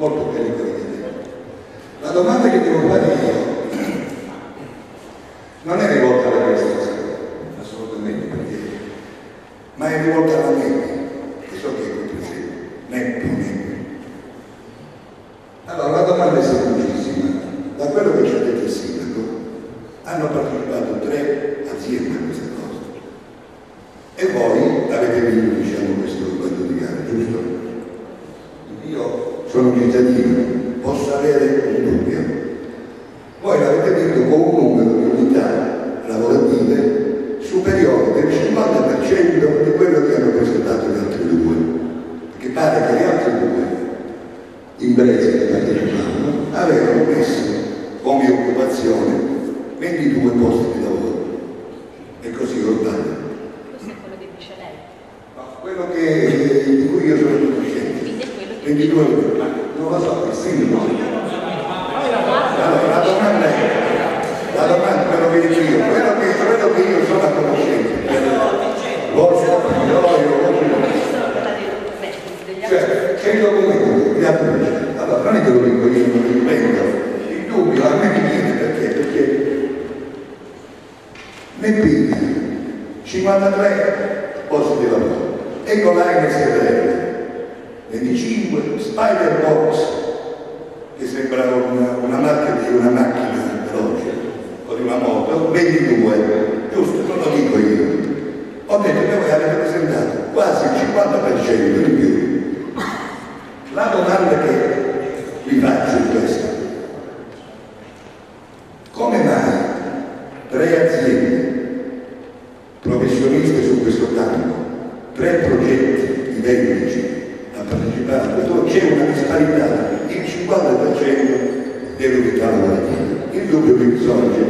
molto carico di idee. La domanda che devo fare io non è rivolta alla questa sera, assolutamente, perché, ma è rivolta alla Neppi, che so che è qui presente. Neppi. Allora, la domanda è semplicissima. Da quello che ci ha detto il sindaco, hanno partecipato 3 aziende a questa cosa. E voi avete vinto, diciamo, questo bando di gara, giusto? Io sono un cittadino, posso avere un dubbio. Voi l'avete vinto con un numero di unità lavorative superiore del 50% di quello che hanno presentato gli altri 2. Perché pare che gli altri 2 imprese che partecipavano avevano messo come occupazione 22 posti di lavoro. E così lo sbaglio. Questo è quello che dice lei. No, quello di cui io sono conoscente. 22, non lo so, il sindaco. Allora, la domanda me lo vedo io, quello che io sono a conoscenza. Cioè, c'è il documento, gli altri precedenti. Allora, non è che lo dico io, non lo invento. Il dubbio a me mi viene perché ne piglia 53 posti di lavoro, Ecoline SRL 25, Spider Box, che sembra una marca di una macchina veloce o di una moto, 22, giusto, non lo dico io. Ho detto che voi avete presentato quasi il 50% di più. La domanda che vi faccio è questa: come mai 3 aziende professioniste su questo campo, 3 progetti identici a partecipare a questo, c'è una disparità del 50% delle unità lavorative? Il dubbio che mi sorge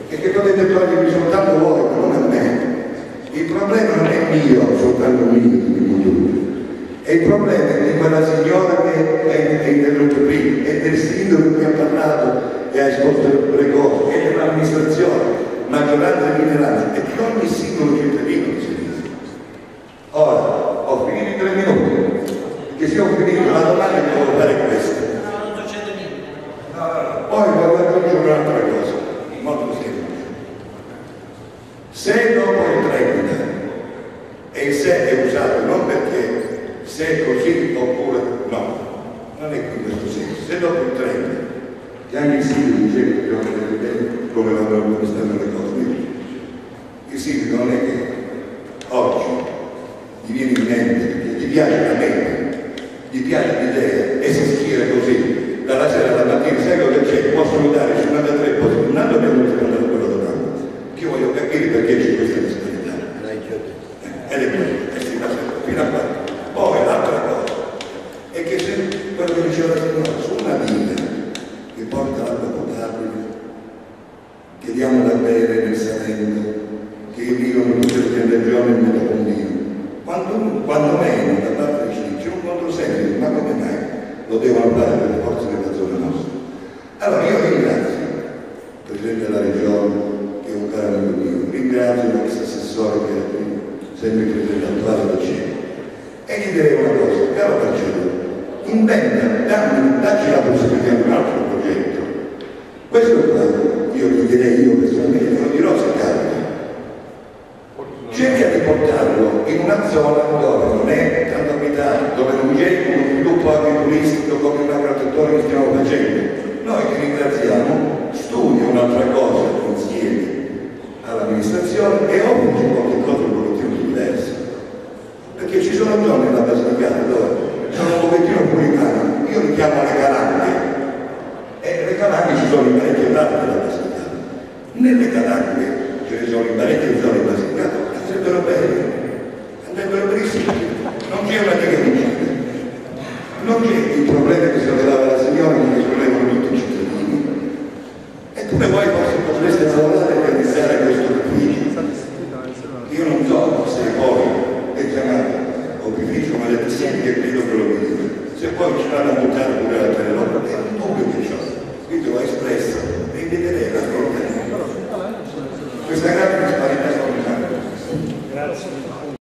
è che potete togliermi soltanto voi, ma non a me. Il problema non è mio, soltanto mio, di dubbio. E il problema è di quella signora che è intervenuta prima, è del sindaco che ha parlato e ha esposto le cose, è dell'amministrazione, maggioranza e minoranza, e di ogni singolo cittadino che si dice. Ora, ho finito in 3 minuti, perché se ho finito la domanda che devo fare è questa. Non succede niente. Poi voglio aggiungere un'altra cosa, molto semplice. Se dopo il 30, e il se è usato non perché se è così oppure no, non è in questo senso, se dopo il 30, che anche il sindaco dice che dobbiamo vedere bene come vanno stanno le cose, il sindaco non è che oggi gli viene in mente, perché gli piace la mente, gli piace l'idea e si schiera così, dalla sera alla mattina, sai cosa c'è? Possono dare 53 posti, un anno abbiamo rispondato a quella domanda. Io voglio capire perché c'è questa disparità. Ed è quello, fino a qua. Poi l'altra cosa è che se quello che diceva la signora, su una diga che porta l'acqua potabile, che diamo da bere nel Salento, che irrigano tutte le regioni nel Metapontino, quando meno da parte di Cini c'è un controsenso, ma come mai lo devono fare per le forze della zona nostra? Allora io ringrazio il Presidente della Regione, che è un caro amico mio, ringrazio l'ex assessore che è qui, sempre il Presidente attuale del CIE, e gli direi una cosa: caro Marcello, dacci la possibilità di un altro progetto. Questo qua, io gli direi, io personalmente, lo dirò se capita. Cerca di portarlo in una zona dove non è tanto abitato, dove non c'è uno sviluppo agroturistico come un agrosettore che stiamo facendo. Noi ti ringraziamo, studia un'altra cosa insieme all'amministrazione e offrici qualche cosa di produzione diversa. Perché ci sono zone nella Basilicata dove sono un pochettino puritane, io li chiamo le Calanghe, e le Calanghe ci sono in parecchie parti della Basilicata. Nelle Calanghe ce ne sono in parecchie zone della Basilicata, andrebbero bene, andrebbero benissimo, non c'è una diga vicina, non c'è il problema che sollevava la signora, ma che sollevano tutti i cittadini. Eppure voi forse potreste lavorare per iniziare questo ufficio. Io non so se poi è chiamato opificio, ma le sempre che credo che lo dico. Se poi ci vanno a buttare pure la telenovela, è un dubbio che ciò. Quindi l'ho espresso e vedrete la cosa. Questa grande disparità. Grazie.